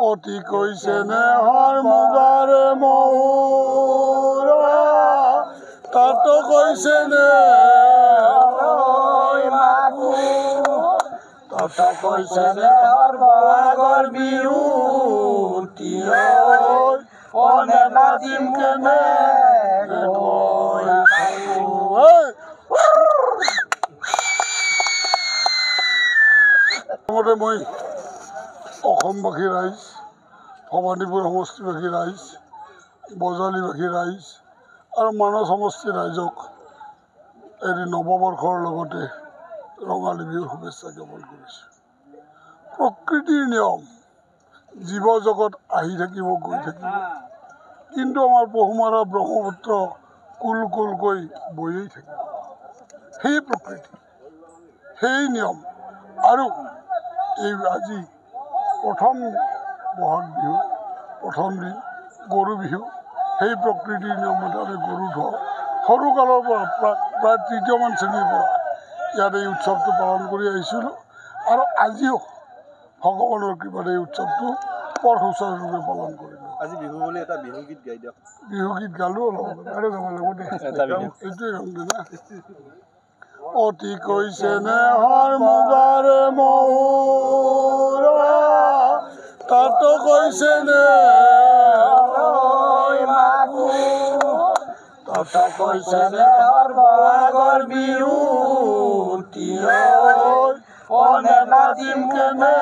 অতি কৈছে নেহৰ মুগাৰে মৌৰা তাত কৈছে নে তাত কৈছে নেহৰ বহাগৰ বিহু কনে নাচিম কেনে মই অসমবাসী ৰাইজ ভৱানীপুৰ সমষ্টিবাসী ৰাইজ বজালীবাসী ৰাইজ আৰু মানস সমষ্টিৰ ৰাইজক এটি নৱবৰ্ষৰ লগতে ৰঙালী বিহুৰ শুভেচ্ছা জ্ঞাপন কৰিছোঁ। প্ৰকৃতিৰ নিয়ম জীৱ জগত আহি থাকিব গৈ থাকিব, কিন্তু আমাৰ পহুমৰা ব্ৰহ্মপুত্ৰ কুল কুলকৈ বৈয়েই থাকিব। সেই প্ৰকৃতি, সেই নিয়ম। আৰু এই আজি প্ৰথম বহাগ বিহু, প্ৰথম দিন গৰু বিহু। সেই প্ৰকৃতিৰ নিয়মতে আমি গৰু ধোৱাওঁ। সৰুকালৰ পৰা প্ৰায় তৃতীয়মান শ্ৰেণীৰ পৰা ইয়াত এই উৎসৱটো পালন কৰি আহিছিলোঁ আৰু আজিও ভগৱানৰ কৃপাত এই উৎসৱটো বৰ সুচাৰুৰূপে পালন কৰিলোঁ। আজি বিহু বুলি এটা বিহুগীত গাই দিয়ক। বিহুগীত গালোঁ অলপ আৰু গাব লাগিব দেই, এইটোৱে গাম দে না। অতি কৈছে নেহৰ মুগাৰে মৌৰা তাত কৈছে নে তাত কৈছে নেহৰ বহাগৰ বিহু কনে নাচিম কেনে